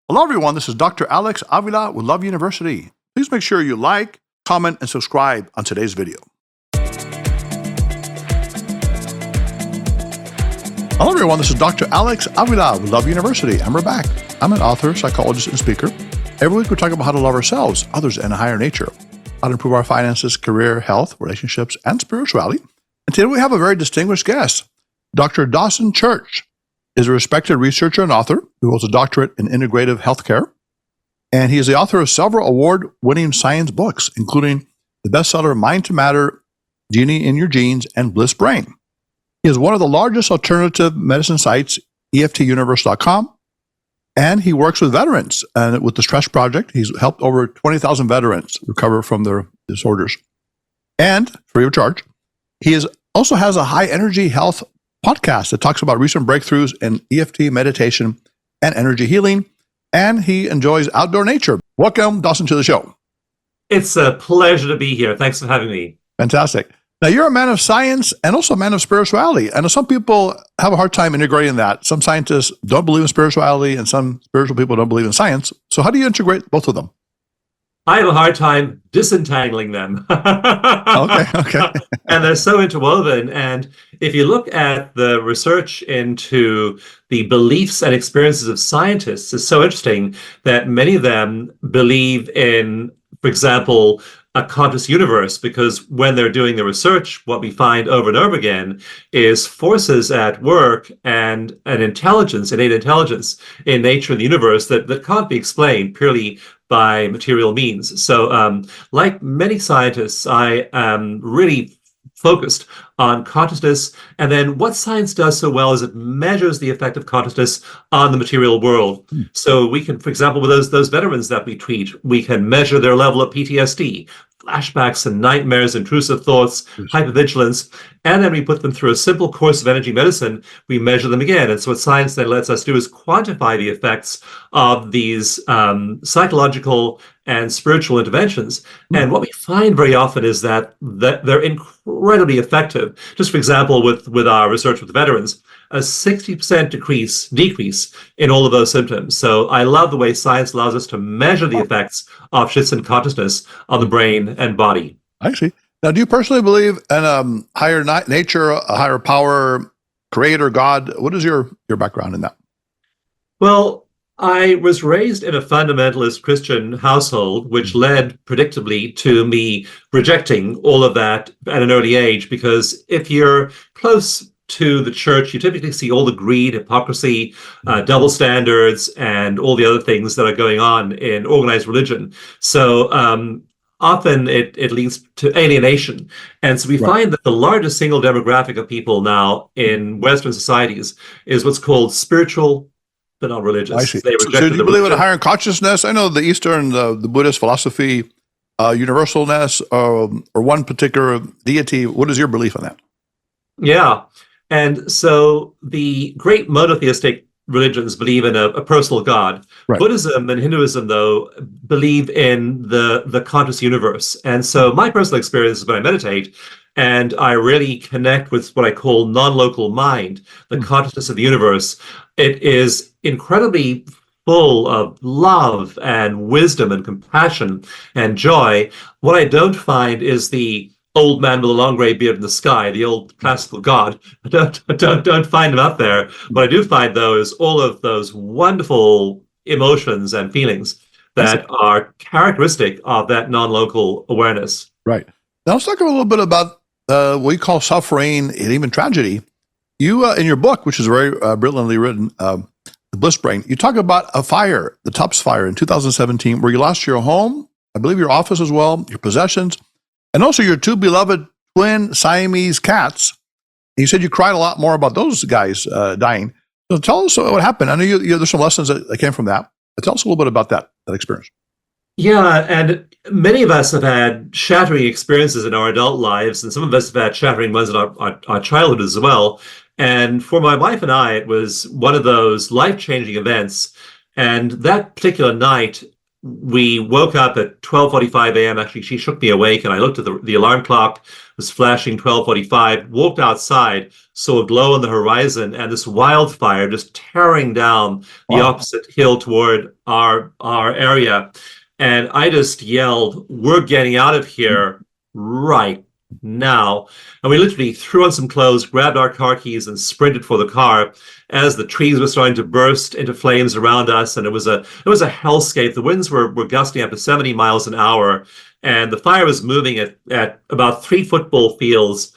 Hello, everyone. This is Dr. Alex Avila with Love University. Please make sure you like, comment, and subscribe on today's video. Hello, everyone. This is Dr. Alex Avila with Love University, and we're back. I'm an author, psychologist, and speaker. Every week, we're talking about how to love ourselves, others, and a higher nature, how to improve our finances, career, health, relationships, and spirituality. And today, we have a very distinguished guest. Dr. Dawson Church is a respected researcher and author who holds a doctorate in integrative healthcare. And he is the author of several award-winning science books, including the bestseller Mind to Matter, Genie in Your Genes, and Bliss Brain. He is one of the largest alternative medicine sites, EFTuniverse.com, and he works with veterans. And with the Stress Project, he's helped over 20,000 veterans recover from their disorders. And free of charge, he also has a high-energy health podcast that talks about recent breakthroughs in EFT meditation and energy healing, and he enjoys outdoor nature. Welcome, Dawson, to the show. It's a pleasure to be here. Thanks for having me. Fantastic. Now, you're a man of science and also a man of spirituality. I know some people have a hard time integrating that. Some scientists don't believe in spirituality, and some spiritual people don't believe in science. So how do you integrate both of them? I have a hard time disentangling them. Okay. And they're so interwoven. And if you look at the research into the beliefs and experiences of scientists, it's so interesting that many of them believe in, for example, a conscious universe, because when they're doing the research, what we find over and over again is forces at work and an intelligence, innate intelligence in nature and the universe that can't be explained purely by material means. So like many scientists, I am really focused on consciousness. And then what science does so well is it measures the effect of consciousness on the material world. So we can, for example, with those veterans that we treat, we can measure their level of PTSD, flashbacks and nightmares, intrusive thoughts, hypervigilance, and then we put them through a simple course of energy medicine. We measure them again. And so what science then lets us do is quantify the effects of these psychological and spiritual interventions. And what we find very often is that they're incredibly effective. Just for example, with our research with veterans, a 60% decrease in all of those symptoms. So I love the way science allows us to measure the effects of shifts in consciousness on the brain and body. I see. Now, do you personally believe in higher nature, a higher power, creator, God? What is your background in that? Well, I was raised in a fundamentalist Christian household, which led predictably to me rejecting all of that at an early age, because if you're close to the church, you typically see all the greed, hypocrisy, double standards, and all the other things that are going on in organized religion. So often it leads to alienation. And so we find that the largest single demographic of people now in Western societies is what's called spiritual, but not religious. I see. So do you believe in a higher consciousness? I know the Eastern, the Buddhist philosophy, universalness, or one particular deity. What is your belief on that? Yeah. And so the great monotheistic religions believe in a personal God. Right. Buddhism and Hinduism, though, believe in the conscious universe. And so my personal experience is when I meditate and I really connect with what I call non-local mind, the consciousness of the universe. It is incredibly full of love and wisdom and compassion and joy. What I don't find is the old man with a long gray beard in the sky, the old classical god. I don't find him up there. What I do find, though, is all of those wonderful emotions and feelings that are characteristic of that non-local awareness. Right. Now let's talk a little bit about what we call suffering and even tragedy. You, in your book, which is very brilliantly written, The Bliss Brain, you talk about a fire, the Tubbs fire in 2017, where you lost your home, I believe your office as well, your possessions, and also your two beloved twin Siamese cats. You said you cried a lot more about those guys dying. So tell us what happened. I know there's some lessons that came from that. But tell us a little bit about that experience. Yeah, and many of us have had shattering experiences in our adult lives, and some of us have had shattering ones in our childhood as well. And for my wife and I, it was one of those life-changing events. And that particular night, we woke up at 12:45 a.m. Actually, she shook me awake, and I looked at the alarm clock. It was flashing 12:45. Walked outside, saw a glow on the horizon, and this wildfire just tearing down the Wow. opposite hill toward our area. And I just yelled, "We're getting out of here right now." And we literally threw on some clothes, grabbed our car keys, and sprinted for the car as the trees were starting to burst into flames around us. And it was a hellscape. The winds were gusting up to 70 miles an hour, and the fire was moving at about 3 football fields,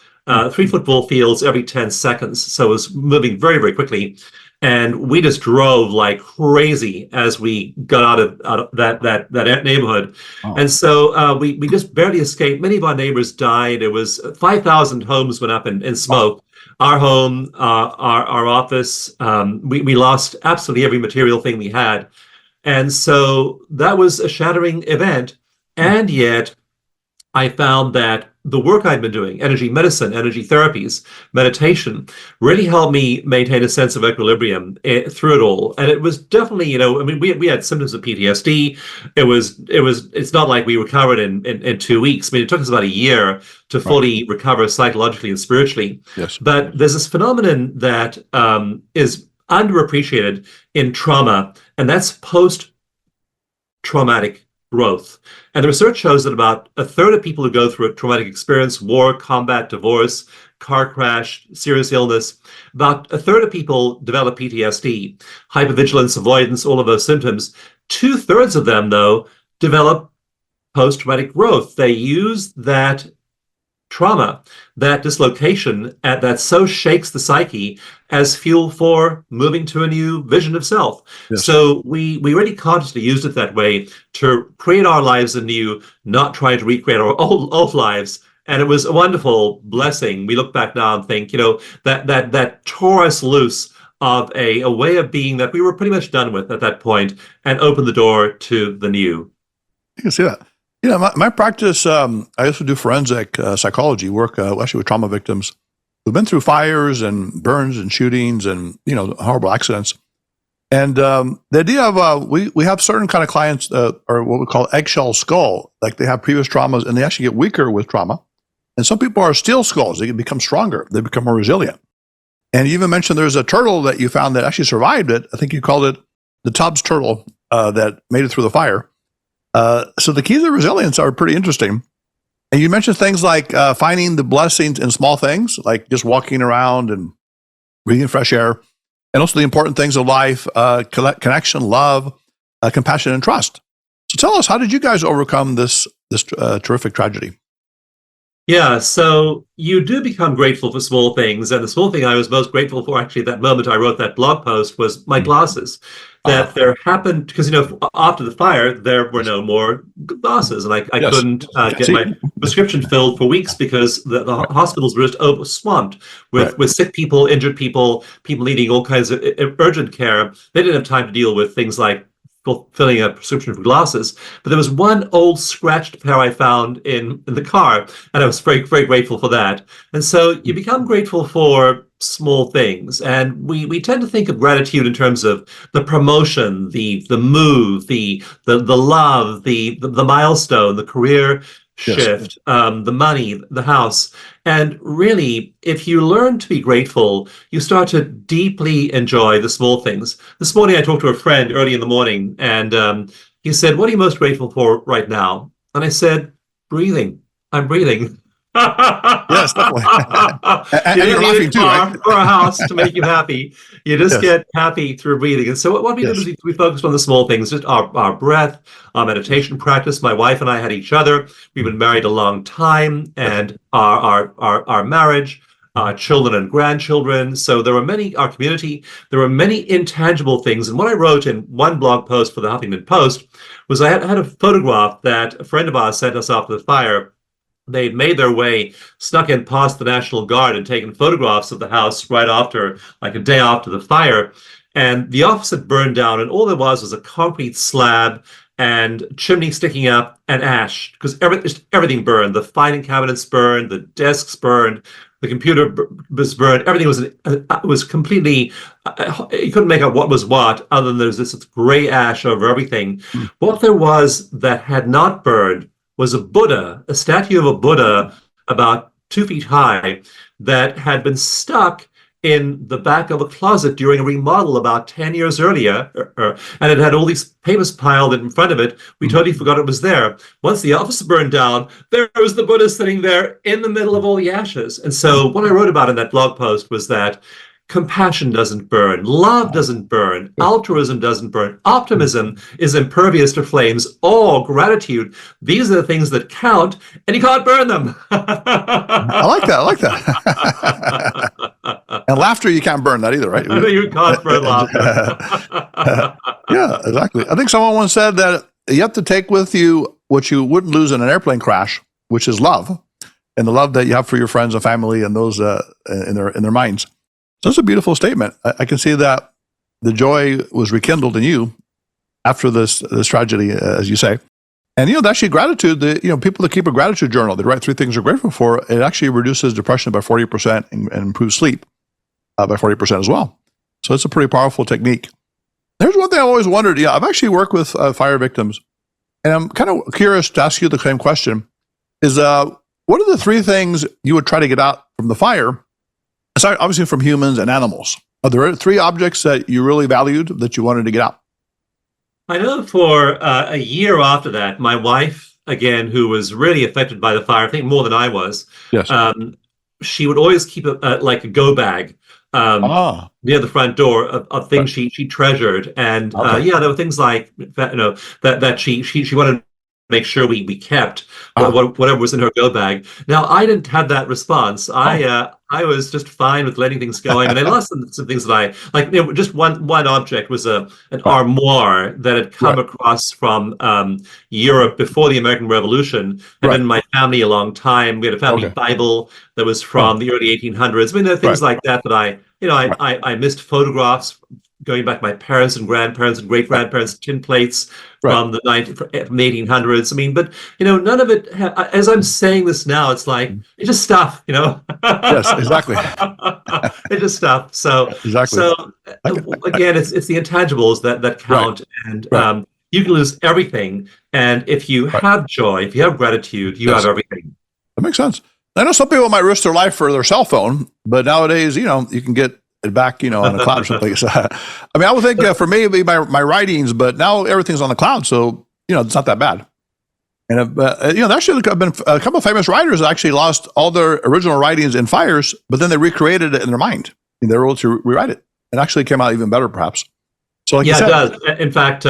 3 football fields every 10 seconds. So it was moving very, very quickly. And we just drove like crazy as we got out of that neighborhood. Wow. And so we just barely escaped. Many of our neighbors died. It was 5,000 homes went up in smoke. Our home, our office, we lost absolutely every material thing we had. And so that was a shattering event. And yet I found that the work I'd been doing, energy medicine, energy therapies, meditation, really helped me maintain a sense of equilibrium through it all. And it was definitely, I mean, we had symptoms of PTSD. It's not like we recovered in 2 weeks. I mean, it took us about a year to fully recover psychologically and spiritually. Yes. But there's this phenomenon that is underappreciated in trauma, and that's post-traumatic growth. And the research shows that about a third of people who go through a traumatic experience, war, combat, divorce, car crash, serious illness, about a third of people develop PTSD, hypervigilance, avoidance, all of those symptoms. 2/3 of them, though, develop post-traumatic growth. They use that trauma, that dislocation that so shakes the psyche as fuel for moving to a new vision of self. Yes. So we really consciously used it that way to create our lives anew, not trying to recreate our old lives. And it was a wonderful blessing. We look back now and think, that tore us loose of a way of being that we were pretty much done with at that point and opened the door to the new. You can see that. My practice, I also do forensic psychology work, actually with trauma victims who've been through fires and burns and shootings and, horrible accidents. And the idea of we have certain kind of clients are what we call eggshell skull, like they have previous traumas and they actually get weaker with trauma. And some people are steel skulls. They can become stronger. They become more resilient. And you even mentioned there's a turtle that you found that actually survived it. I think you called it the Tubbs turtle that made it through the fire. So the keys of resilience are pretty interesting. And you mentioned things like finding the blessings in small things, like just walking around and breathing fresh air, and also the important things of life, connection, love, compassion, and trust. So tell us, how did you guys overcome this terrific tragedy? Yeah, so you do become grateful for small things. And the small thing I was most grateful for, actually, that moment I wrote that blog post, was my glasses. That there happened, because, after the fire, there were no more glasses. And I couldn't get my prescription filled for weeks because the hospitals were just swamped with sick people, injured people, people needing all kinds of urgent care. They didn't have time to deal with things like filling a prescription for glasses. But there was one old scratched pair I found in the car, and I was very, very grateful for that. And so you become grateful for small things. And we tend to think of gratitude in terms of the promotion, the move, the love, the milestone, the career shift, the money, the house. And really, if you learn to be grateful, you start to deeply enjoy the small things. This morning, I talked to a friend early in the morning, and he said, "What are you most grateful for right now?" And I said, "Breathing. I'm breathing." Yes, definitely. And You you're don't need laughing a too, car right? or a house to make you happy. You just Yes. get happy through breathing. And so what we did was we focused on the small things, just our breath, our meditation practice. My wife and I had each other. We've been married a long time, and our marriage, our children and grandchildren. So there were our community, there were many intangible things. And what I wrote in one blog post for the Huffington Post was I had a photograph that a friend of ours sent us after the fire. They'd made their way, snuck in past the National Guard and taken photographs of the house right after, like a day after the fire. And the office had burned down, and all there was a concrete slab and chimney sticking up and ash, because everything burned. The filing cabinets burned, the desks burned, the computer was burned. Everything was completely, you couldn't make out what was what, other than there's this gray ash over everything. What there was that had not burned was a Buddha, a statue of a Buddha about 2 feet high, that had been stuck in the back of a closet during a remodel about 10 years earlier, and it had all these papers piled in front of it. We totally forgot it was there. Once the office burned down, there was the Buddha sitting there in the middle of all the ashes. And so what I wrote about in that blog post was that compassion doesn't burn, love doesn't burn, altruism doesn't burn, optimism is impervious to flames, awe, gratitude, these are the things that count, and you can't burn them. I like that. And laughter, you can't burn that either, right? You can't burn laughter. Yeah, exactly. I think someone once said that you have to take with you what you wouldn't lose in an airplane crash, which is love, and the love that you have for your friends and family and those in their minds. So that's a beautiful statement. I can see that the joy was rekindled in you after this tragedy, as you say. And, actually gratitude, people that keep a gratitude journal, they write 3 things they're grateful for, it actually reduces depression by 40% and improves sleep by 40% as well. So it's a pretty powerful technique. There's one thing I've always wondered. I've actually worked with fire victims, and I'm kind of curious to ask you the same question, is what are the 3 things you would try to get out from the fire? Aside, obviously, from humans and animals. Are there 3 objects that you really valued that you wanted to get out? I know for a year after that, my wife, again, who was really affected by the fire, I think more than I was, Yes. She would always keep like a go bag near the front door of things she treasured. And there were things like that she wanted to make sure we kept whatever was in her go bag. Now, I didn't have that response. I was just fine with letting things go. And I lost some things that I like. Just one object was an armoire that had come across from Europe before the American Revolution. Had been in my family a long time. We had a family Bible that was from the early 1800s. I mean, there are things like that I missed photographs going back, my parents and grandparents and great-grandparents, tin plates from the 1800s. I mean, but none of it. As I'm saying this now, it's like it's just stuff. Yes, exactly. It's just stuff. So exactly. So again, it's the intangibles that count, and you can lose everything. And if you have joy, if you have gratitude, you have everything. That makes sense. I know some people might risk their life for their cell phone, but nowadays, you can get it back, on a cloud or something. I mean, I would think for me, it'd be my writings, but now everything's on the cloud. So, it's not that bad. And, actually, I've been a couple of famous writers actually lost all their original writings in fires, but then they recreated it in their mind. And they were able to rewrite it. It actually came out even better, perhaps. So, like you said, it does. In fact,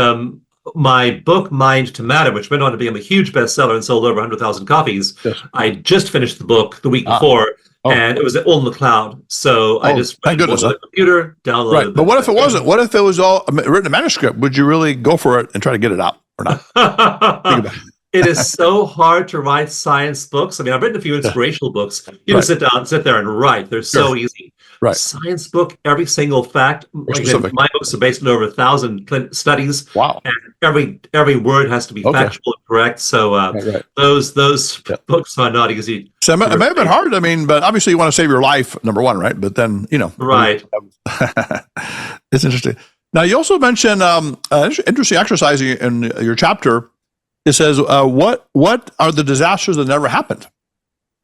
my book, Mind to Matter, which went on to become a huge bestseller and sold over 100,000 copies, I just finished the book the week before. And it was all in the cloud. So I just went to the computer, downloaded it. Right. But what if it wasn't? What if it was all written in manuscript? Would you really go for it and try to get it out or not? Think about it. It is so hard to write science books. I mean, I've written a few inspirational books. You just sit there and write. They're so easy. Right. Science book, every single fact. Again, my books are based on over 1,000 studies. Wow. And every word has to be factual and correct. So those books are not easy. So it may have been hard. I mean, but obviously you want to save your life, number one, right? But then, Right. It's interesting. Now, you also mentioned interesting exercise in your chapter. It says, what are the disasters that never happened?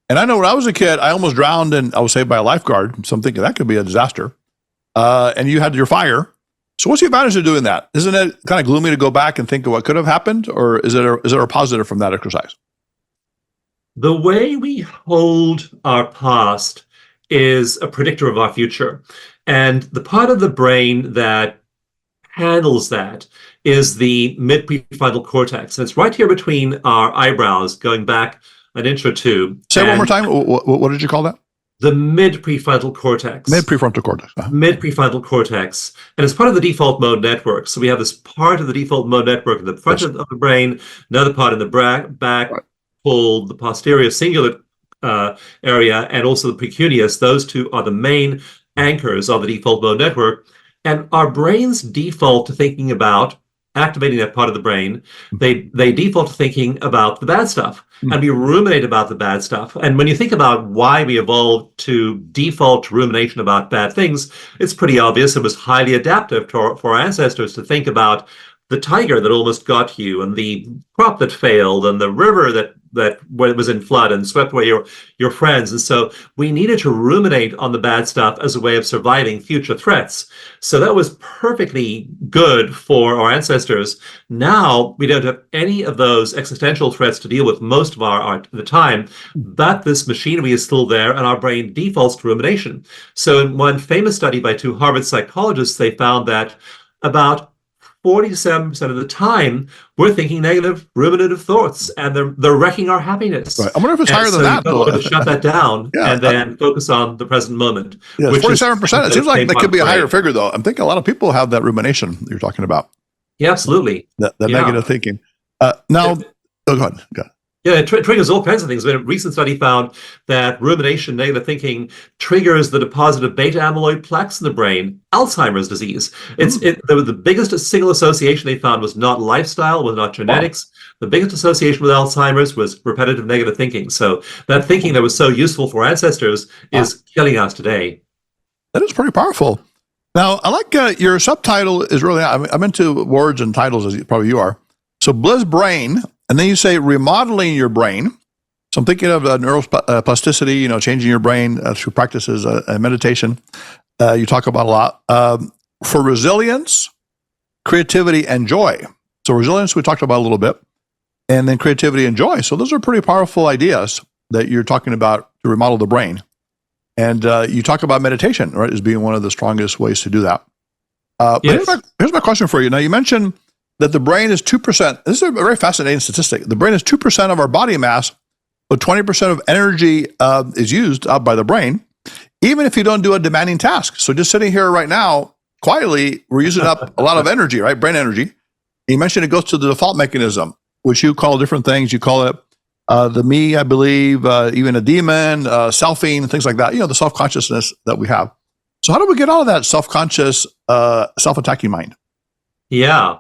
And I know when I was a kid, I almost drowned and I was saved by a lifeguard. So I'm thinking that could be a disaster. And you had your fire. So what's the advantage of doing that? Isn't it kind of gloomy to go back and think of what could have happened? Or is there a positive from that exercise? The way we hold our past is a predictor of our future. And the part of the brain that handles that is the mid-prefrontal cortex. And it's right here between our eyebrows, going back an inch or two. Say it one more time. What did you call that? The mid-prefrontal cortex. Mid-prefrontal cortex. Mid-prefrontal cortex. And it's part of the default mode network. So we have this part of the default mode network in the front of the brain, another part in the back, called the posterior cingulate area, and also the precuneus. Those two are the main anchors of the default mode network. And our brains default to thinking about activating that part of the brain, they default to thinking about the bad stuff, and we ruminate about the bad stuff. And when you think about why we evolved to default to rumination about bad things, it's pretty obvious. It was highly adaptive for our ancestors to think about the tiger that almost got you, and the crop that failed, and the river that was in flood and swept away your friends. And so we needed to ruminate on the bad stuff as a way of surviving future threats. So that was perfectly good for our ancestors. Now we don't have any of those existential threats to deal with most of the time, but this machinery is still there, and our brain defaults to rumination. So in one famous study by two Harvard psychologists, they found that about 47% of the time, we're thinking negative, ruminative thoughts, and they're wrecking our happiness. Right. I wonder if it's higher than that. So to shut that down and then focus on the present moment. Yeah, 47%. It seems like that could be a higher figure, though. I'm thinking a lot of people have that rumination you're talking about. Yeah, absolutely. That negative thinking. Go ahead. Yeah, it triggers all kinds of things. A recent study found that rumination, negative thinking, triggers the deposit of beta amyloid plaques in the brain, Alzheimer's disease. The biggest single association they found was not lifestyle, was not genetics. Wow. The biggest association with Alzheimer's was repetitive negative thinking. So that thinking that was so useful for ancestors is killing us today. That is pretty powerful. Now, I like your subtitle is really, I'm into words and titles, as probably you are. So Bliss Brain. And then you say remodeling your brain. So I'm thinking of neuroplasticity, changing your brain through practices and meditation. You talk about a lot. For resilience, creativity, and joy. So resilience we talked about a little bit. And then creativity and joy. So those are pretty powerful ideas that you're talking about to remodel the brain. And you talk about meditation, right, as being one of the strongest ways to do that. Yes. Here's my question for you. Now, you mentioned that the brain is 2%. This is a very fascinating statistic. The brain is 2% of our body mass, but 20% of energy is used up by the brain, even if you don't do a demanding task. So just sitting here right now, quietly, we're using up a lot of energy, right? Brain energy. And you mentioned it goes to the default mechanism, which you call different things. You call it the me, I believe, even a demon, selfing, things like that. The self-consciousness that we have. So how do we get out of that self-conscious, self-attacking mind? Yeah.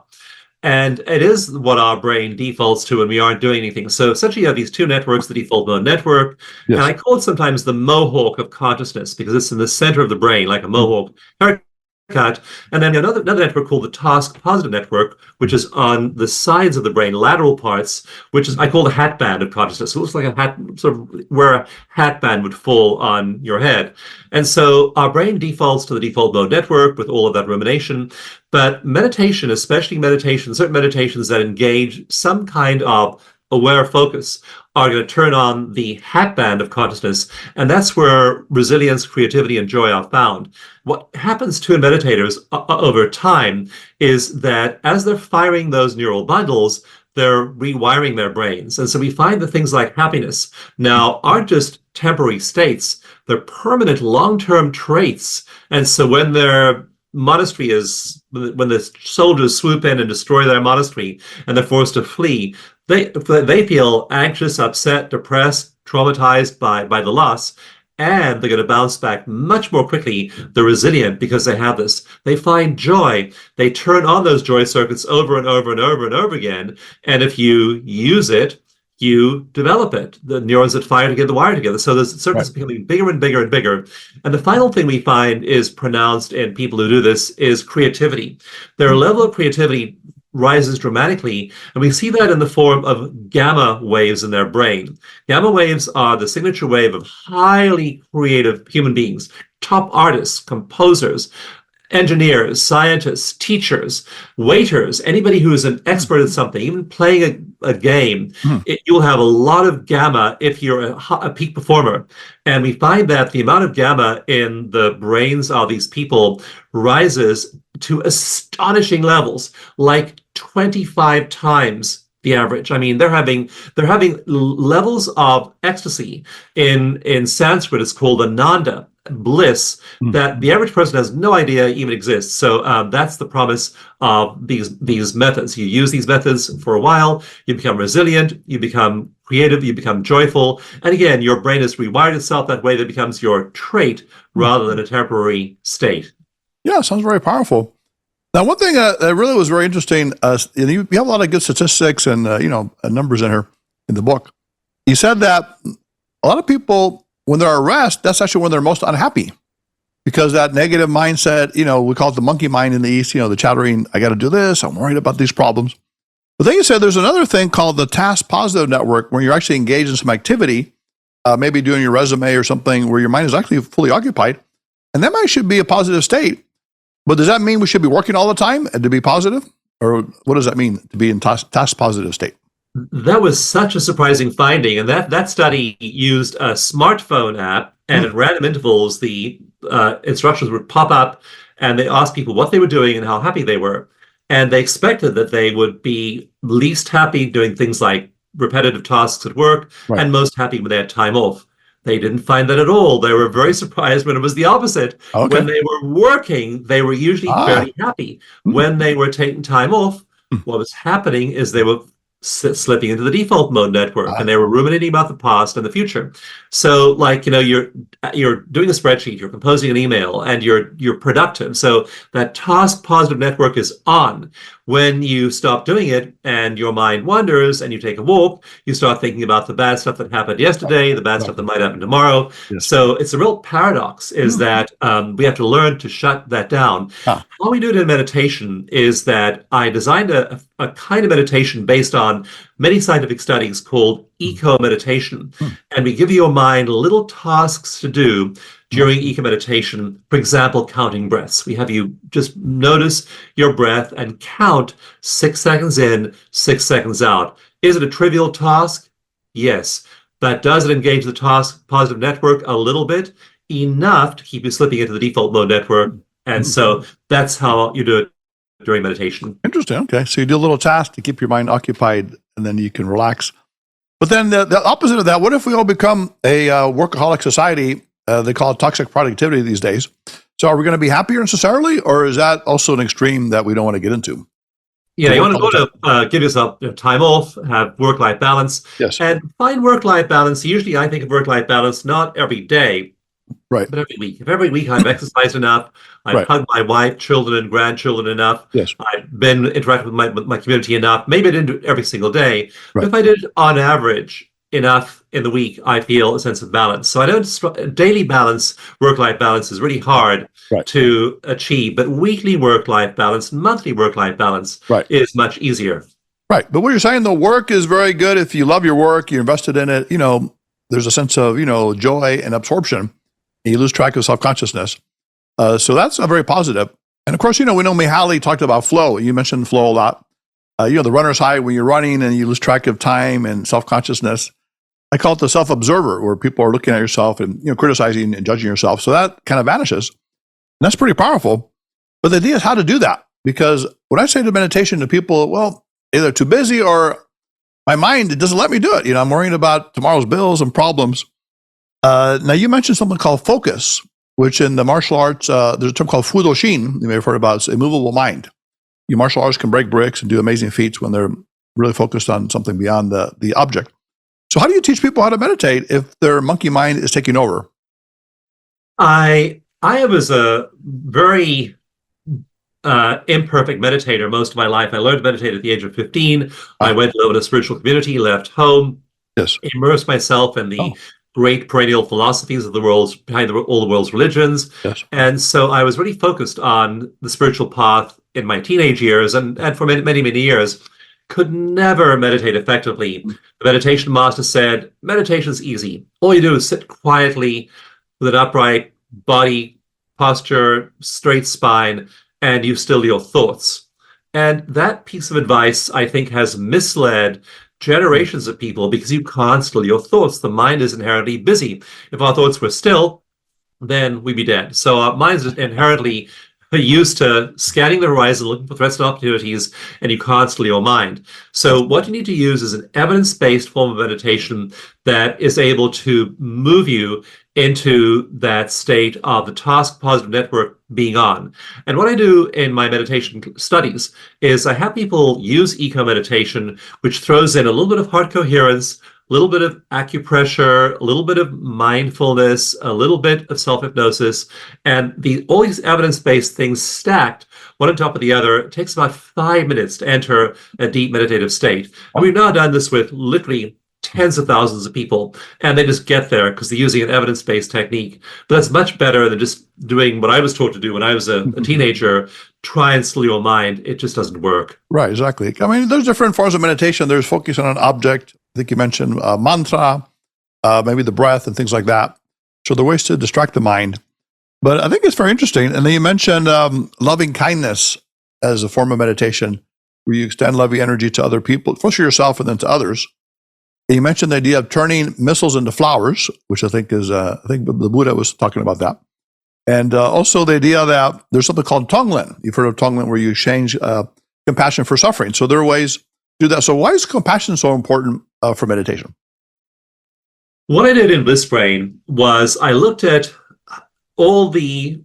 And it is what our brain defaults to when we aren't doing anything. So essentially you have these two networks, the default mode network, and I call it sometimes the mohawk of consciousness because it's in the center of the brain, like a mohawk haircut. And then another network called the task positive network, which is on the sides of the brain, lateral parts, which is I call the hat band of consciousness. So it looks like a hat, sort of where a hat band would fall on your head. And so our brain defaults to the default mode network with all of that rumination. But meditation, especially meditation, certain meditations that engage some kind of aware focus are going to turn on the hat band of consciousness, and that's where resilience, creativity, and joy are found. What happens to meditators over time is that as they're firing those neural bundles, they're rewiring their brains. And so we find that things like happiness now aren't just temporary states, they're permanent long-term traits. And so when their monastery when the soldiers swoop in and destroy their monastery and they're forced to flee, they feel anxious, upset, depressed, traumatized by the loss, and they're going to bounce back much more quickly. They're resilient because they have this. They find joy. They turn on those joy circuits over and over and over and over again. And if you use it, you develop it. The neurons that fire together wire together. So the circuits are becoming bigger and bigger and bigger. And the final thing we find is pronounced in people who do this is creativity. Their level of creativity rises dramatically, and we see that in the form of gamma waves in their brain. Gamma waves are the signature wave of highly creative human beings, top artists, composers, engineers, scientists, teachers, waiters, anybody who is an expert at something, even playing a game, you'll have a lot of gamma if you're a peak performer. And we find that the amount of gamma in the brains of these people rises to astonishing levels, like 25 times the average. I mean, they're having levels of ecstasy. In Sanskrit, it's called ananda, bliss, that the average person has no idea even exists. So that's the promise of these methods. You use these methods for a while, you become resilient, you become creative, you become joyful, and again, your brain has rewired itself that way that it becomes your trait rather than a temporary state. Yeah, sounds very powerful. Now, one thing that really was very interesting, you have a lot of good statistics and numbers in here in the book. You said that a lot of people, when they're at rest, that's actually when they're most unhappy, because that negative mindset, we call it the monkey mind in the East, the chattering, I got to do this, I'm worried about these problems. But then you said there's another thing called the task positive network, where you're actually engaged in some activity, maybe doing your resume or something where your mind is actually fully occupied. And that might should be a positive state. But does that mean we should be working all the time and to be positive? Or what does that mean to be in task positive state? That was such a surprising finding. And that study used a smartphone app, and at random intervals, the instructions would pop up, and they asked people what they were doing and how happy they were. And they expected that they would be least happy doing things like repetitive tasks at work, Right. and most happy when they had time off. They didn't find that at all. They were very surprised when it was the opposite. Okay. When they were working, they were usually fairly happy. When they were taking time off, what was happening is they were slipping into the default mode network, and they were ruminating about the past and the future. So, like, you're doing a spreadsheet, you're composing an email, and you're productive. So that task positive network is on. When you stop doing it and your mind wanders and you take a walk, you start thinking about the bad stuff that happened yesterday, the bad stuff that might happen tomorrow. Yes. So it's a real paradox, is that we have to learn to shut that down. How we do it in meditation is that I designed a kind of meditation based on many scientific studies called eco-meditation. And we give your mind little tasks to do during eco-meditation. For example, counting breaths. We have you just notice your breath and count 6 seconds in, 6 seconds out. Is it a trivial task? Yes. But does it engage the task positive network a little bit? Enough to keep you slipping into the default mode network. And so that's how you do it during meditation. Interesting. Okay. So you do a little task to keep your mind occupied, and then you can relax. But then the opposite of that, what if we all become a workaholic society? They call it toxic productivity these days. So are we going to be happier necessarily, or is that also an extreme that we don't want to get into? Yeah, you want to give yourself time off, have work-life balance, and find work-life balance. Usually I think of work-life balance not every day, but every week. If every week I've exercised enough, I've hugged my wife, children, and grandchildren enough, I've been interacting with my community enough, maybe I didn't do it every single day, but if I did on average enough in the week, I feel a sense of balance. So I don't daily balance, work-life balance is really hard to achieve, but weekly work-life balance, monthly work-life balance is much easier. Right. But what you're saying, the work is very good. If you love your work, you're invested in it, there's a sense of, joy and absorption, and you lose track of self-consciousness. So that's a very positive. And of course, we know Mihaly talked about flow. You mentioned flow a lot. The runner's high when you're running and you lose track of time and self-consciousness. I call it the self-observer, where people are looking at yourself and criticizing and judging yourself. So that kind of vanishes. And that's pretty powerful. But the idea is how to do that. Because when I say to meditation to people, well, either too busy or my mind, it doesn't let me do it. I'm worrying about tomorrow's bills and problems. Now, you mentioned something called focus, which in the martial arts, there's a term called fudoshin, you may have heard about. It's immovable mind. Your martial artists can break bricks and do amazing feats when they're really focused on something beyond the object. So how do you teach people how to meditate if their monkey mind is taking over? I was a very imperfect meditator most of my life. I learned to meditate at the age of 15. I went to live in a spiritual community, left home, immersed myself in the great perennial philosophies of the world's behind all the world's religions. And so I was really focused on the spiritual path in my teenage years, and for many, many, many years, could never meditate effectively. The meditation master said, meditation is easy. All you do is sit quietly with an upright body posture, straight spine, and you still your thoughts. And that piece of advice, I think, has misled generations of people, because you can't still your thoughts. The mind is inherently busy. If our thoughts were still, then we'd be dead. So our minds is inherently used to scanning the horizon, looking for threats and opportunities, and you can't still your mind. So what you need to use is an evidence-based form of meditation that is able to move you into that state of the task positive network being on. And what I do in my meditation studies is I have people use eco-meditation, which throws in a little bit of heart coherence, a little bit of acupressure, a little bit of mindfulness, a little bit of self-hypnosis, and all these evidence-based things stacked one on top of the other. It takes about 5 minutes to enter a deep meditative state. And we've now done this with literally tens of thousands of people, and they just get there because they're using an evidence-based technique. But that's much better than just doing what I was taught to do when I was a teenager, try and still your mind. It just doesn't work. Right, exactly. I mean, there's different forms of meditation. There's focus on an object. I think you mentioned mantra, maybe the breath and things like that. So there are ways to distract the mind. But I think it's very interesting. And then you mentioned loving kindness as a form of meditation, where you extend loving energy to other people, first to yourself and then to others. And you mentioned the idea of turning missiles into flowers, which I think is, I think the Buddha was talking about that. And also the idea that there's something called Tonglen. You've heard of Tonglen, where you exchange compassion for suffering. So there are ways to do that. So why is compassion so important for meditation? What I did in Bliss Brain was I looked at all the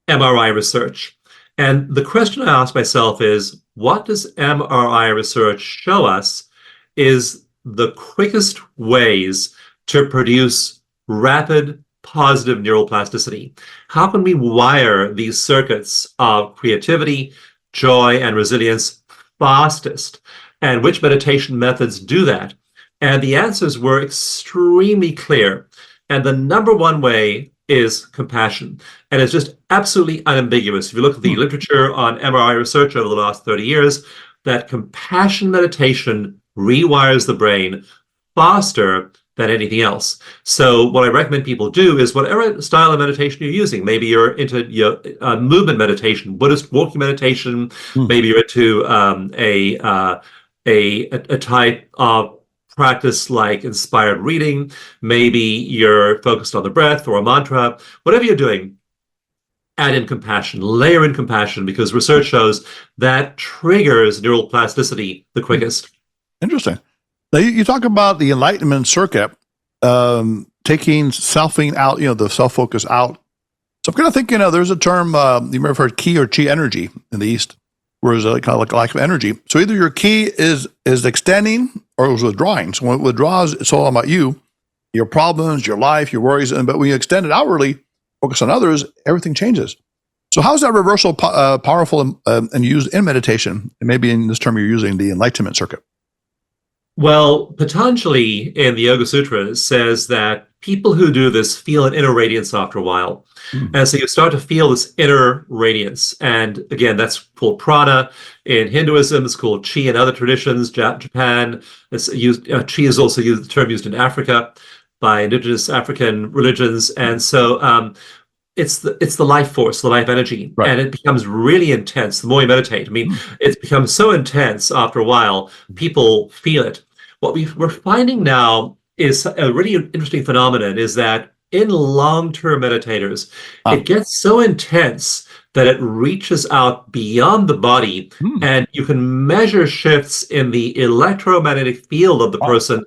MRI research. And the question I asked myself is, what does MRI research show us is the quickest ways to produce rapid positive neuroplasticity? How can we wire these circuits of creativity, joy, and resilience fastest? And which meditation methods do that? And the answers were extremely clear. And the number one way is compassion. And it's just absolutely unambiguous. If you look at the literature on MRI research over the last 30 years, that compassion meditation rewires the brain faster than anything else. So what I recommend people do is whatever style of meditation you're using, maybe you're into movement meditation, Buddhist walking meditation, maybe you're into a type of practice like inspired reading, maybe you're focused on the breath or a mantra, whatever you're doing, add in compassion, layer in compassion, because research shows that triggers neural plasticity the quickest. Interesting. Now you talk about the enlightenment circuit, taking selfing out, the self-focus out. So I'm kind of thinking, there's a term, you may have heard ki or chi energy in the East, where it's kind of like a lack of energy. So either your ki is extending or is withdrawing. So when it withdraws, it's all about you, your problems, your life, your worries. But when you extend it outwardly, focus on others, everything changes. So how is that reversal powerful and used in meditation? And maybe in this term you're using the enlightenment circuit. Well, Patanjali in the Yoga Sutras says that people who do this feel an inner radiance after a while. And so you start to feel this inner radiance. And again, that's called prana. In Hinduism, it's called chi. In other traditions, Japan, it's used, chi is also the term used in Africa by indigenous African religions. And so it's the life force, the life energy, right. And it becomes really intense the more you meditate. I mean, it becomes so intense after a while, people feel it. What we're finding now is a really interesting phenomenon is that in long-term meditators, it gets so intense that it reaches out beyond the body, and you can measure shifts in the electromagnetic field of the person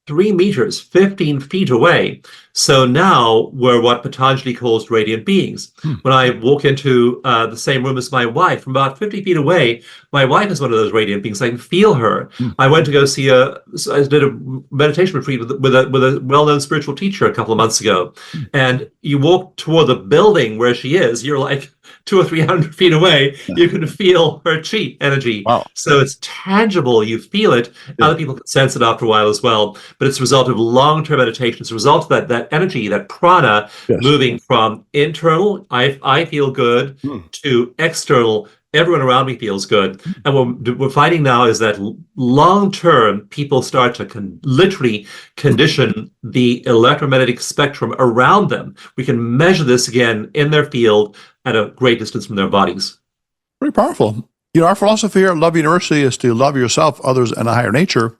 3 meters, 15 feet away. So now we're what Patanjali calls radiant beings. When I walk into the same room as my wife, from about 50 feet away, my wife is one of those radiant beings. I can feel her. I went to go see I did a meditation retreat with a well-known spiritual teacher a couple of months ago. And you walk toward the building where she is, you're like 200 or 300 feet away, you can feel her chi energy. Wow. So it's tangible, you feel it. Other people can sense it after a while as well. But it's a result of long-term meditation. It's a result of that energy, that prana, moving from internal, I feel good, to external, everyone around me feels good. And what we're finding now is that long-term, people start to literally condition the electromagnetic spectrum around them. We can measure this again in their field at a great distance from their bodies. Very powerful. Our philosophy here at Love University is to love yourself, others, and a higher nature,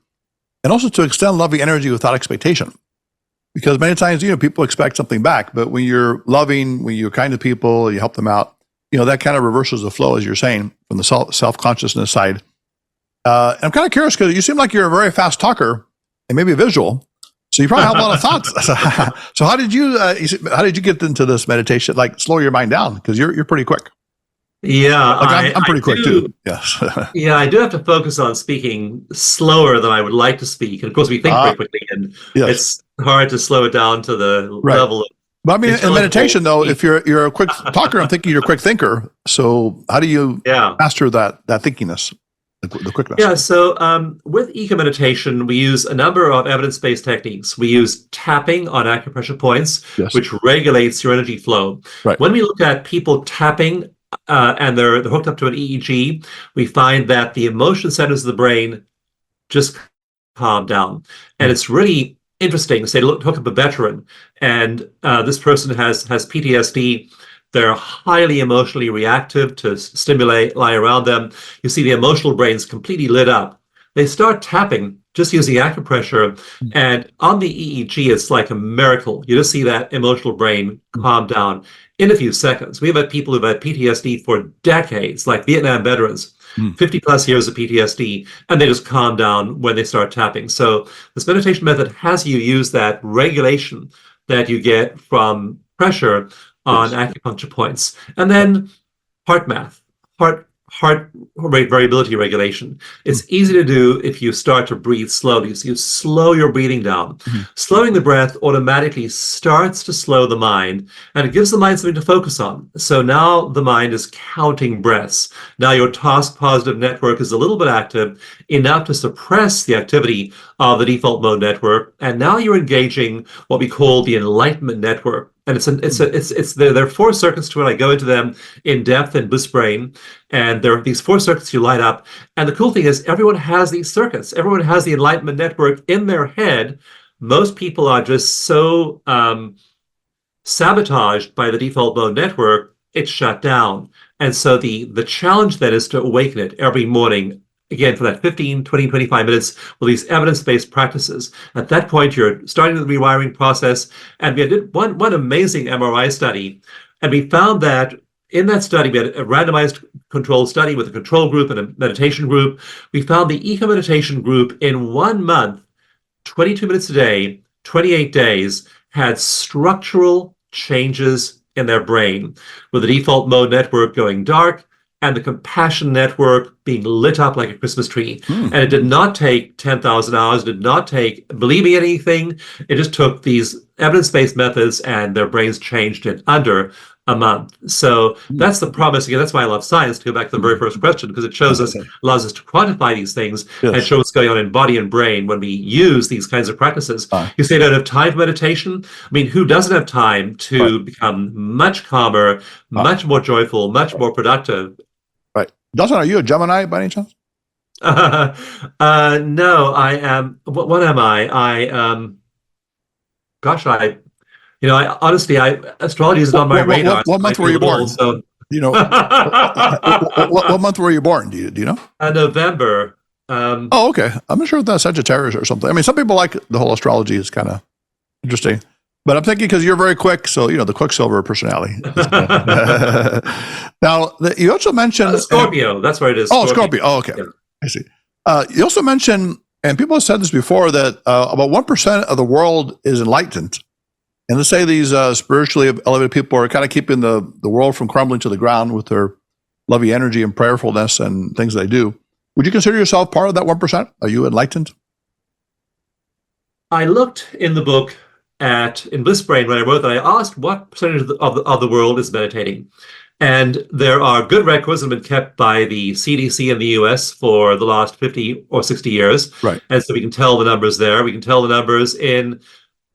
and also to extend loving energy without expectation. Because many times, people expect something back, but when you're loving, when you're kind to people, you help them out, that kind of reverses the flow, as you're saying, from the self-consciousness side. I'm kind of curious because you seem like you're a very fast talker and maybe visual, so you probably have a lot of thoughts. So how did you get into this meditation? Like slow your mind down because you're pretty quick. Yeah, I'm pretty quick too. Yes. Yeah, I do have to focus on speaking slower than I would like to speak. And of course, we think very quickly, and it's hard to slow it down to the level of But I mean, in meditation, though, if you're a quick talker, I'm thinking you're a quick thinker. So how do you master that thinkiness, the quickness? Yeah, so with eco meditation, we use a number of evidence-based techniques. We use tapping on acupressure points, which regulates your energy flow. Right. When we look at people tapping and they're hooked up to an EEG, we find that the emotion centers of the brain just calm down. And it's really interesting. Say, look, hook up a veteran, and this person has PTSD. They're highly emotionally reactive to stimuli around them. You see the emotional brain's completely lit up. They start tapping, just using acupressure, and on the EEG, it's like a miracle. You just see that emotional brain calm down in a few seconds. We've had people who've had PTSD for decades, like Vietnam veterans, 50 plus years of PTSD, and they just calm down when they start tapping. So this meditation method has you use that regulation that you get from pressure on acupuncture points. And then heart math, heart rate variability regulation. It's easy to do if you start to breathe slowly. So you slow your breathing down. Slowing the breath automatically starts to slow the mind, and it gives the mind something to focus on. So now the mind is counting breaths. Now your task positive network is a little bit active, enough to suppress the activity of the default mode network. And now you're engaging what we call the enlightenment network. And there are 4 circuits to it. I go into them in depth in Bliss Brain, and there are these 4 circuits you light up. And the cool thing is everyone has these circuits. Everyone has the enlightenment network in their head. Most people are just so sabotaged by the default mode network, it's shut down. And so the challenge then is to awaken it every morning. Again, for that 15, 20, 25 minutes with these evidence-based practices. At that point, you're starting the rewiring process. And we did one amazing MRI study. And we found that in that study, we had a randomized controlled study with a control group and a meditation group. We found the eco meditation group in 1 month, 22 minutes a day, 28 days, had structural changes in their brain, with the default mode network going dark and the compassion network being lit up like a Christmas tree. And it did not take 10,000 hours, it did not take believing anything. It just took these evidence-based methods and their brains changed in under a month. So that's the promise. Again, that's why I love science, to go back to the very first question, because it shows us, allows us to quantify these things and show what's going on in body and brain when we use these kinds of practices. You say you don't have time for meditation. I mean, who doesn't have time to become much calmer, much more joyful, much more productive? Right. Dawson, are you a Gemini by any chance? No, I am. What am I? Honestly, astrology is on my radar. What month were you born? So, what month were you born? Do you know? November. Okay. I'm not sure if that's Sagittarius or something. I mean, some people like the whole astrology is kind of interesting, but I'm thinking because you're very quick, so the Quicksilver personality. Now, you also mentioned Scorpio. That's what it is. Scorpio. Oh, okay. Yeah. I see. You also mentioned, and people have said this before, that about 1% of the world is enlightened. And let's say these spiritually elevated people are kind of keeping the world from crumbling to the ground with their loving energy and prayerfulness and things they do. Would you consider yourself part of that 1%? Are you enlightened? I looked in the book in Bliss Brain when I wrote that. I asked what percentage of the world is meditating. And there are good records that have been kept by the CDC in the US for the last 50 or 60 years. Right. And so we can tell the numbers there. We can tell the numbers in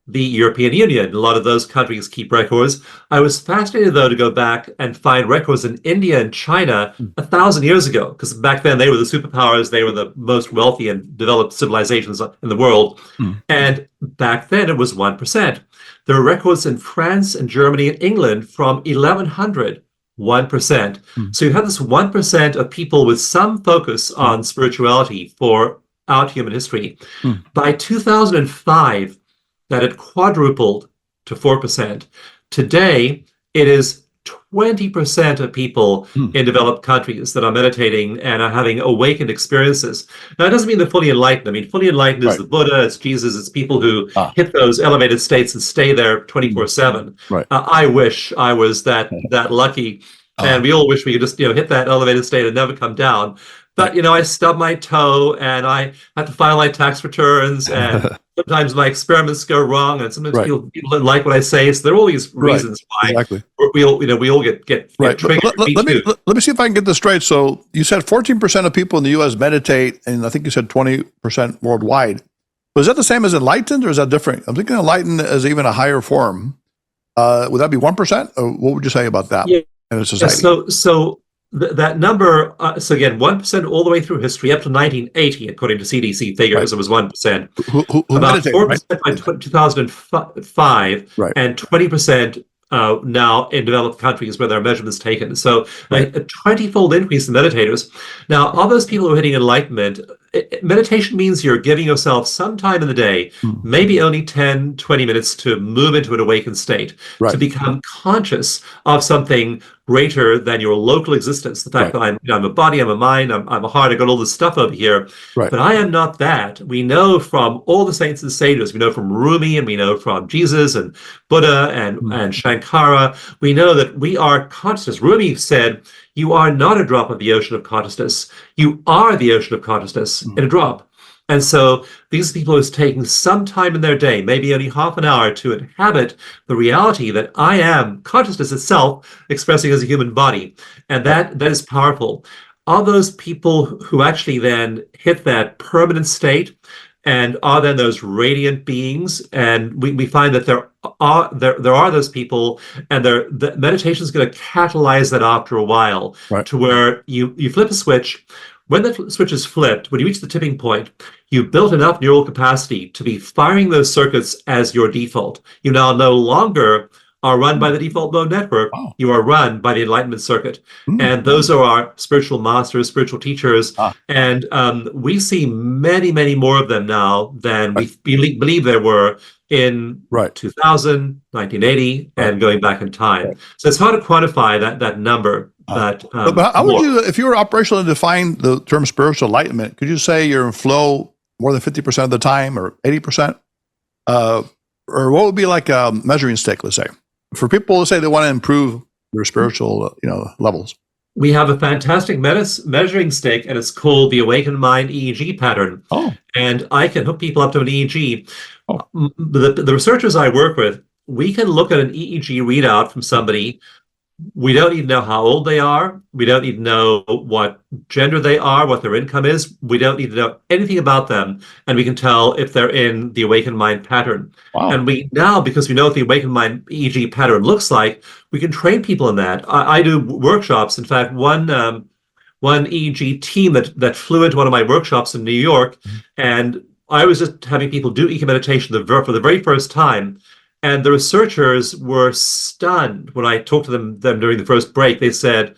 the European Union. A lot of those countries keep records. I was fascinated, though, to go back and find records in India and China 1,000 years ago, because back then they were the superpowers. They were the most wealthy and developed civilizations in the world. And back then it was 1%. There are records in France and Germany and England from 1100, 1%. So you have this 1% of people with some focus on spirituality throughout human history. By 2005, that had quadrupled to 4%. Today, it is 20% of people in developed countries that are meditating and are having awakened experiences. Now, it doesn't mean they're fully enlightened. I mean, fully enlightened is the Buddha, it's Jesus, it's people who hit those elevated states and stay there 24/7. I wish I was that lucky. And we all wish we could just hit that elevated state and never come down. But, I stub my toe and I have to file my tax returns, and sometimes my experiments go wrong, and sometimes Right. people don't like what I say. So there are all these reasons why Exactly. we all get triggered. Let me see if I can get this straight. So you said 14% of people in the U.S. meditate, and I think you said 20% worldwide. But is that the same as enlightened, or is that different? I'm thinking enlightened is even a higher form. Would that be 1%? Or what would you say about that in a society? So that number, so again, 1% all the way through history, up to 1980, according to CDC figures, it was 1%. Who About meditate, 4% by 2005, and 20% now in developed countries where there are measurements taken. So a 20-fold increase in meditators. Now, all those people who are hitting enlightenment, meditation means you're giving yourself some time in the day, maybe only 10, 20 minutes, to move into an awakened state, to become conscious of something greater than your local existence. The fact that I'm a body, I'm a mind, I'm a heart, I got all this stuff over here, but I am not that. We know from all the saints and sages, we know from Rumi, and we know from Jesus and Buddha and Shankara, we know that we are consciousness. Rumi said, you are not a drop of the ocean of consciousness. You are the ocean of consciousness in a drop. And so these people are taking some time in their day, maybe only half an hour, to inhabit the reality that I am consciousness itself expressing as a human body. And that is powerful. Are those people who actually then hit that permanent state and are then those radiant beings? And we find that there are those people, and the meditation is going to catalyze that after a while, to where you flip a switch. When the switch is flipped, when you reach the tipping point, you built enough neural capacity to be firing those circuits as your default. You now no longer are run by the default mode network. You are run by the enlightenment circuit. And those are our spiritual masters, spiritual teachers. And we see many, many more of them now than we believe there were in 2000, 1980, and going back in time. So it's hard to quantify that number. But how would you, if you were operationally define the term spiritual enlightenment, could you say you're in flow more than 50% of the time, or 80%? Or what would be like a measuring stick, let's say, for people to say they want to improve their spiritual levels? We have a fantastic measuring stick, and it's called the Awakened Mind EEG pattern. And I can hook people up to an EEG. The researchers I work with, we can look at an EEG readout from somebody. We don't even know how old they are. We don't even know what gender they are, what their income is. We don't need to know anything about them. And we can tell if they're in the Awakened Mind pattern. And we now, because we know what the Awakened Mind EEG pattern looks like, we can train people in that. I do workshops. In fact, one EEG team that flew into one of my workshops in New York, and I was just having people do EEG meditation for the very first time. And the researchers were stunned when I talked to them during the first break. They said,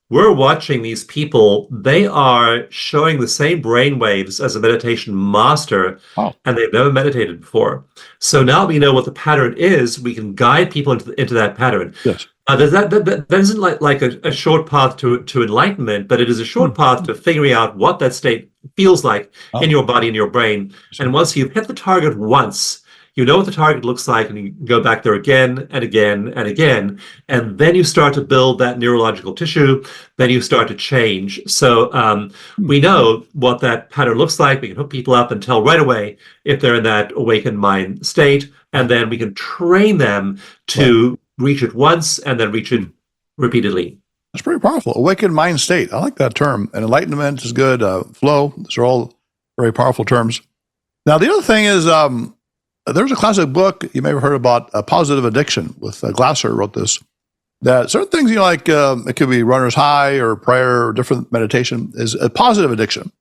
we're watching these people. They are showing the same brain waves as a meditation master, and they've never meditated before. So now we know what the pattern is. We can guide people into that pattern. That isn't like a short path to enlightenment, but it is a short path to figuring out what that state feels like in your body and your brain. And once you've hit the target once, you know what the target looks like, and you go back there again and again and again, and then you start to build that neurological tissue. Then you start to change. So we know what that pattern looks like. We can hook people up and tell right away if they're in that awakened mind state, and then we can train them to reach it once and then reach it repeatedly. That's pretty powerful. Awakened mind state. I like that term. And enlightenment is good. Flow. These are all very powerful terms. Now, the other thing is, there's a classic book you may have heard about, Positive Addiction, with Glasser wrote this, that certain things, like it could be runner's high or prayer or different meditation, is a positive addiction.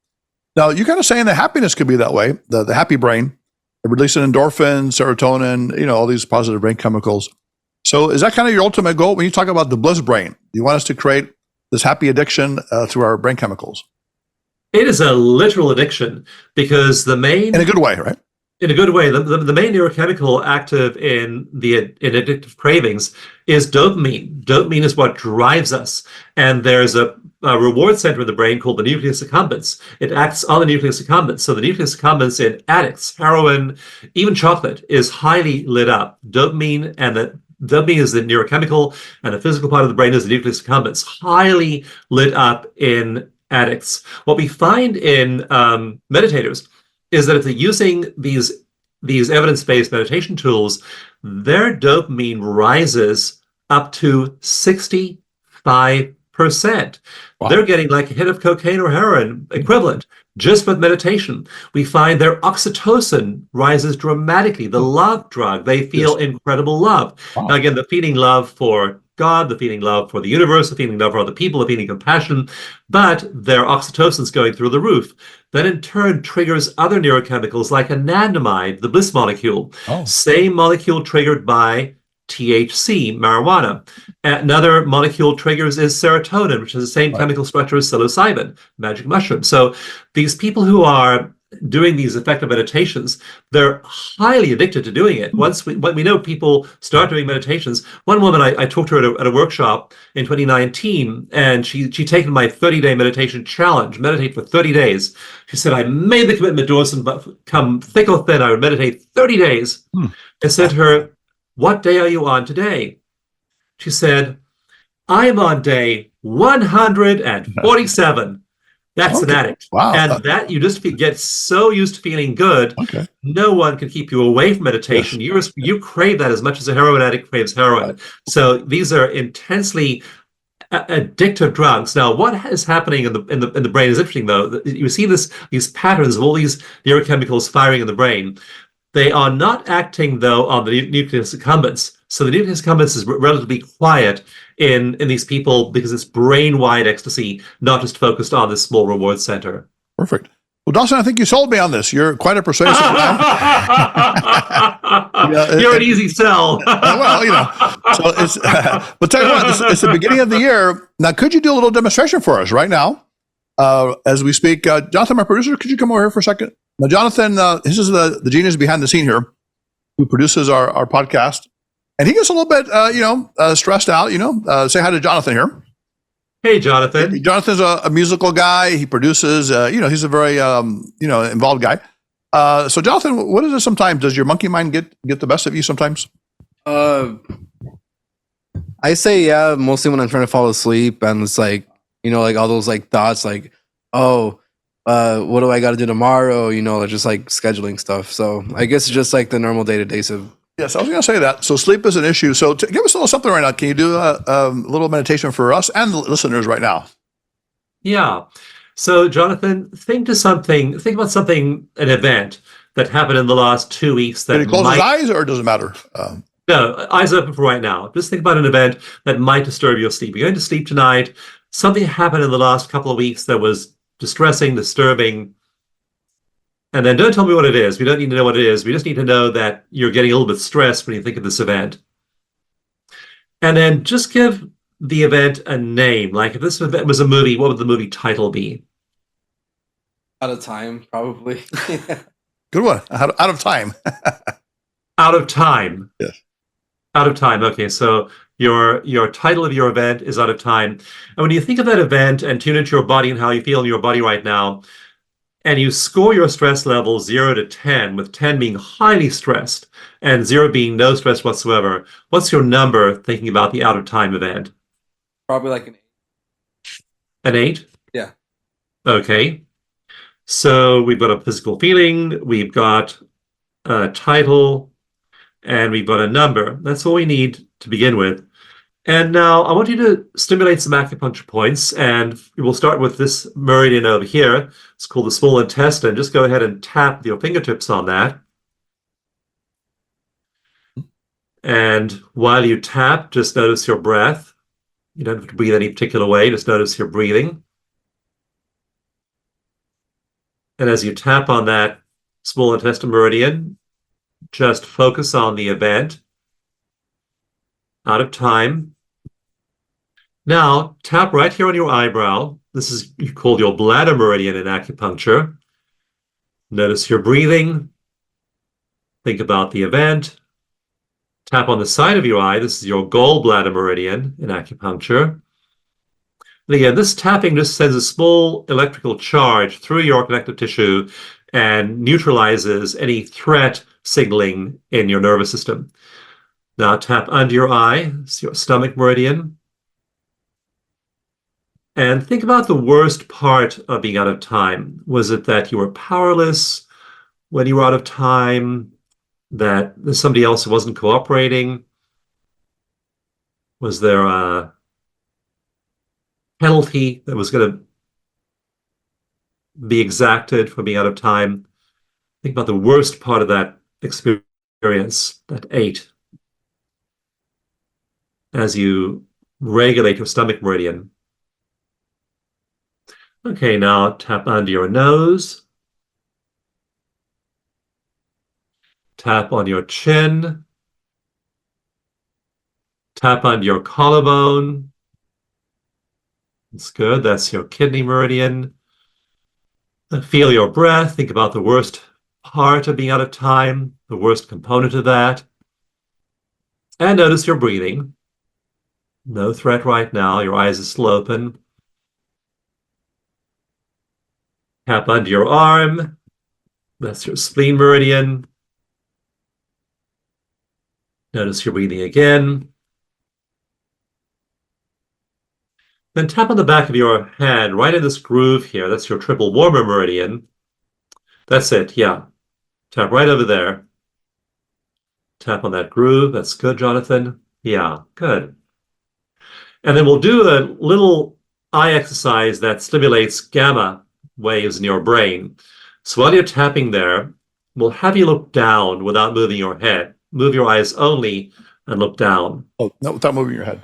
Now, you're kind of saying that happiness could be that way, the happy brain, releasing endorphins, serotonin, all these positive brain chemicals. So is that kind of your ultimate goal when you talk about the bliss brain? You want us to create this happy addiction through our brain chemicals? It is a literal addiction, because the main... In a good way, right? In a good way. The main neurochemical active in addictive cravings is dopamine. Dopamine is what drives us. And there's a reward center in the brain called the nucleus accumbens. It acts on the nucleus accumbens. So the nucleus accumbens in addicts, heroin, even chocolate, is highly lit up. Dopamine is the neurochemical, and the physical part of the brain is the nucleus accumbens, highly lit up in addicts. What we find in meditators is that if they're using these evidence-based meditation tools, their dopamine rises up to 65%. Wow. They're getting like a hit of cocaine or heroin equivalent just with meditation. We find their oxytocin rises dramatically, the love drug. They feel incredible love. Wow. Now, again, the feeling love for God, the feeling love for the universe, the feeling love for other people, the feeling compassion, but their oxytocin's going through the roof. That in turn triggers other neurochemicals like anandamide, the bliss molecule. Oh. Same molecule triggered by THC, marijuana. Another molecule triggers is serotonin, which has the same chemical structure as psilocybin, magic mushroom. So these people who are doing these effective meditations, they're highly addicted to doing it. When we know people start doing meditations, one woman I talked to her at a workshop in 2019, and she'd taken my 30-day meditation challenge, meditate for 30 days. She said, I made the commitment, Dawson, but come thick or thin, I would meditate 30 days. I said to her, what day are you on today? She said, I am on day 147. That's an addict. Wow. And that you just get so used to feeling good. Okay. No one can keep you away from meditation. You crave that as much as a heroin addict craves heroin. So these are intensely addictive drugs. Now, what is happening in the brain is interesting, though. You see these patterns of all these neurochemicals firing in the brain. They are not acting, though, on the nucleus accumbens. So the nucleus accumbens is relatively quiet in these people because it's brain-wide ecstasy, not just focused on this small reward center. Perfect. Well, Dawson, I think you sold me on this. You're quite a persuasive man. You're an easy sell. Well, so it's, but tell you what, it's the beginning of the year. Now, could you do a little demonstration for us right now as we speak? Jonathan, my producer, could you come over here for a second? Now, Jonathan, this is the genius behind the scene here who produces our podcast. And he gets a little bit, stressed out, say hi to Jonathan here. Hey, Jonathan. Jonathan's a musical guy. He produces, he's a very, involved guy. So Jonathan, what is it sometimes? Does your monkey mind get the best of you sometimes? I say, yeah, mostly when I'm trying to fall asleep and it's like, like all those like thoughts like, oh, what do I got to do tomorrow? Just like scheduling stuff. So I guess it's just like the normal day-to-day stuff. Yes, I was going to say that. So sleep is an issue. So give us a little something right now. Can you do a little meditation for us and the listeners right now? Yeah. So Jonathan, think about something, an event that happened in the last 2 weeks. That Can he close his eyes or does it matter? No, eyes open for right now. Just think about an event that might disturb your sleep. You're going to sleep tonight. Something happened in the last couple of weeks that was distressing, disturbing. And then don't tell me what it is. We don't need to know what it is. We just need to know that you're getting a little bit stressed when you think of this event. And then just give the event a name. Like if this event was a movie, what would the movie title be? Out of time, probably. Good one. Out of time. Out of time. Yes. Out of time. Okay, so your title of your event is Out of Time. And when you think of that event and tune into your body and how you feel in your body right now, and you score your stress level 0 to 10, with 10 being highly stressed and 0 being no stress whatsoever, what's your number thinking about the Out of Time event? Probably like an 8. An An 8? Yeah. Okay. So we've got a physical feeling, we've got a title, and we've got a number. That's all we need to begin with. And now I want you to stimulate some acupuncture points, and we'll start with this meridian over here. It's called the small intestine. Just go ahead and tap your fingertips on that. And while you tap, just notice your breath. You don't have to breathe any particular way, just notice your breathing. And as you tap on that small intestine meridian, just focus on the event. Out of time. Now, tap right here on your eyebrow. This is called your bladder meridian in acupuncture. Notice your breathing. Think about the event. Tap on the side of your eye. This is your gallbladder meridian in acupuncture. And again, this tapping just sends a small electrical charge through your connective tissue and neutralizes any threat signaling in your nervous system. Now tap under your eye. It's your stomach meridian. And think about the worst part of being out of time. Was it that you were powerless when you were out of time? That there's somebody else who wasn't cooperating? Was there a penalty that was going to be exacted for being out of time? Think about the worst part of that experience, that 8, as you regulate your stomach meridian. Okay, now tap under your nose. Tap on your chin. Tap on your collarbone. That's good. That's your kidney meridian. Feel your breath. Think about the worst part of being out of time, the worst component of that. And notice your breathing. No threat right now. Your eyes are still open. Tap under your arm. That's your spleen meridian. Notice your breathing again. Then tap on the back of your head, right in this groove here. That's your triple warmer meridian. That's it, yeah. Tap right over there. Tap on that groove. That's good, Jonathan. Yeah, good. And then we'll do a little eye exercise that stimulates gamma waves in your brain. So while you're tapping there, we'll have you look down without moving your head. Move your eyes only and look down. Oh, no, without moving your head.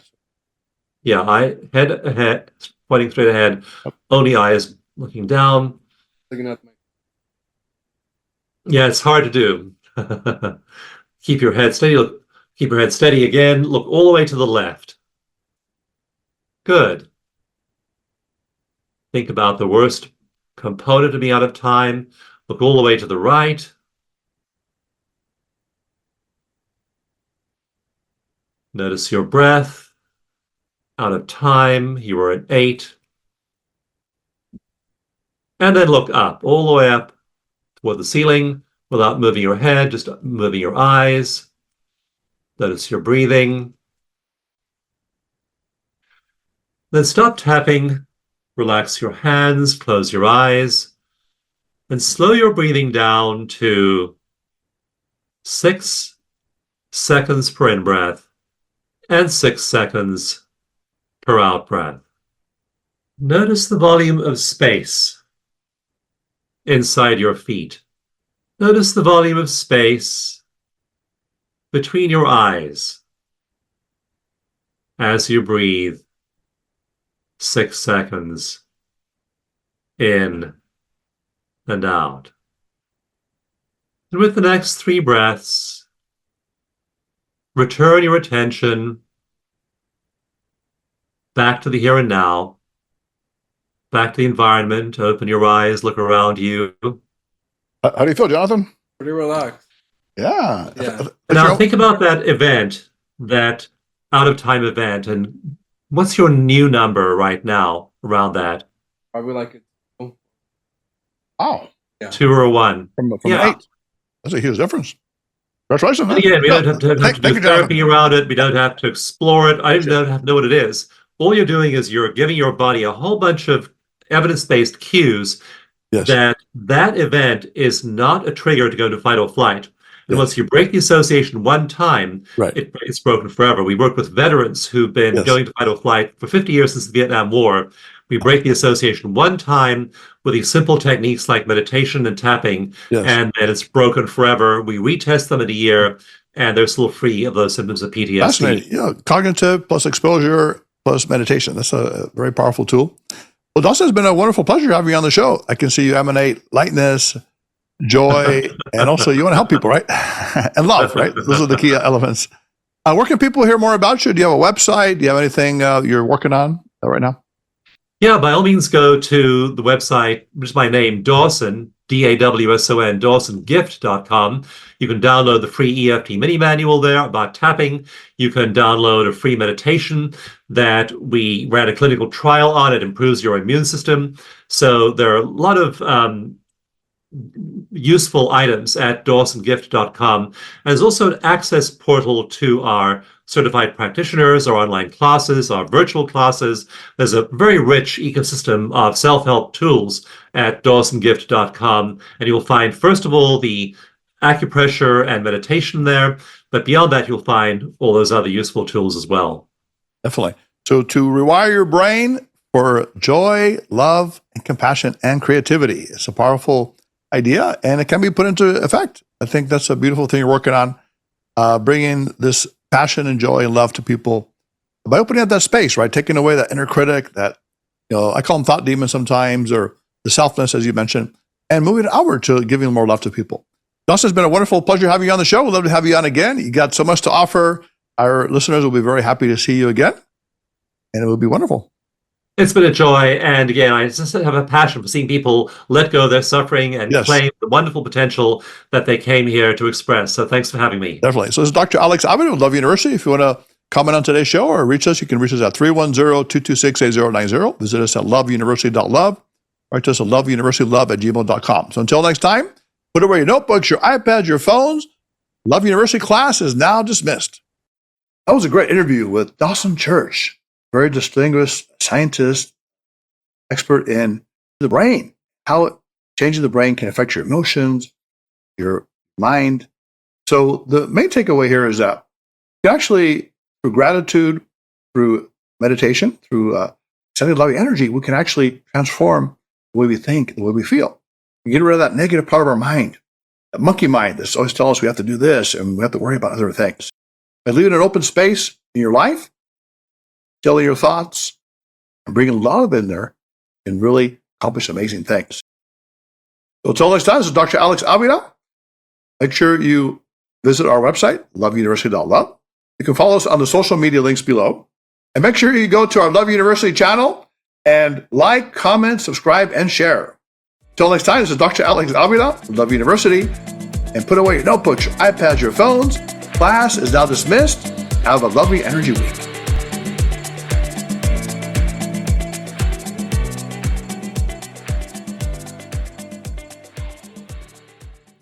Yeah, head ahead, pointing straight ahead. Yep. Only eyes looking down. Looking at my Yeah, it's hard to do. Keep your head steady. Keep your head steady again. Look all the way to the left. Good. Think about the worst component of being out of time. Look all the way to the right. Notice your breath. Out of time, you were at 8. And then look up, all the way up toward the ceiling without moving your head, just moving your eyes. Notice your breathing. Then stop tapping, relax your hands, close your eyes, and slow your breathing down to 6 seconds per in-breath and 6 seconds per out-breath. Notice the volume of space inside your feet. Notice the volume of space between your eyes as you breathe 6 seconds in and out. And with the next 3 breaths, return your attention back to the here and now, back to the environment. Open your eyes, look around you. How do you feel, Jonathan? pretty relaxed. Yeah. Yeah. Now think about that event, that out of time event, and what's your new number right now around that? Probably like Wow. 2 or 1? From Yeah. an 8. That's a huge difference. Congratulations. And man. again, we Yeah. don't have to Thank do you, therapy Jonathan. around it. We don't have to explore it. I don't have to know what it is. All you're doing is you're giving your body a whole bunch of evidence-based cues Yes. that event is not a trigger to go to fight or flight. And Yes. once you break the association one time, Right. it's broken forever. We work with veterans who've been Yes. going to fight or flight for 50 years since the Vietnam War. We break the association one time with these simple techniques like meditation and tapping, Yes. and then it's broken forever. We retest them in a year, and they're still free of those symptoms of PTSD. Fascinating. Yeah. Cognitive plus exposure plus meditation. That's a very powerful tool. Well, Dawson, it's been a wonderful pleasure having you on the show. I can see you emanate lightness, joy, and also you want to help people, right? And love, right? Those are the key elements. Where can people hear more about you? Do you have a website? Do you have anything you're working on right now? Yeah, by all means, go to the website, which is my name, Dawson, D-A-W-S-O-N, DawsonGift.com. You can download the free EFT mini manual there about tapping. You can download a free meditation that we ran a clinical trial on. It improves your immune system. So there are a lot of useful items at DawsonGift.com. And there's also an access portal to our certified practitioners, our online classes, our virtual classes. There's a very rich ecosystem of self-help tools at dawsongift.com. And you'll find, first of all, the acupressure and meditation there. But beyond that, you'll find all those other useful tools as well. Definitely. So to rewire your brain for joy, love, and compassion and creativity. It's a powerful idea, and it can be put into effect. I think that's a beautiful thing you're working on, bringing this passion and joy and love to people by opening up that space, right? Taking away that inner critic, that, I call them thought demons sometimes, or the selfness, as you mentioned, and moving outward to giving more love to people. Dawson, it's been a wonderful pleasure having you on the show. We'd love to have you on again. You got so much to offer. Our listeners will be very happy to see you again, and it will be wonderful. It's been a joy. And again, I just have a passion for seeing people let go of their suffering and claim the wonderful potential that they came here to express. So thanks for having me. Definitely. So this is Dr. Alex Avila of Love University. If you want to comment on today's show or reach us, you can reach us at 310-226-8090. Visit us at loveuniversity.love. Write to us at loveuniversitylove@gmail.com. So until next time, put away your notebooks, your iPads, your phones. Love University class is now dismissed. That was a great interview with Dawson Church. Very distinguished scientist, expert in the brain, how changing the brain can affect your emotions, your mind. So the main takeaway here is that you can actually, through gratitude, through meditation, through sending loving energy, we can actually transform the way we think, the way we feel. We get rid of that negative part of our mind, that monkey mind that's always telling us we have to do this and we have to worry about other things. By leaving an open space in your life, telling your thoughts, and bringing love in there can really accomplish amazing things. So until next time, this is Dr. Alex Avila. Make sure you visit our website, loveuniversity.love. You can follow us on the social media links below. And make sure you go to our Love University channel and like, comment, subscribe, and share. Until next time, this is Dr. Alex Avila, Love University. And put away your notebooks, your iPads, your phones. Class is now dismissed. Have a lovely energy week.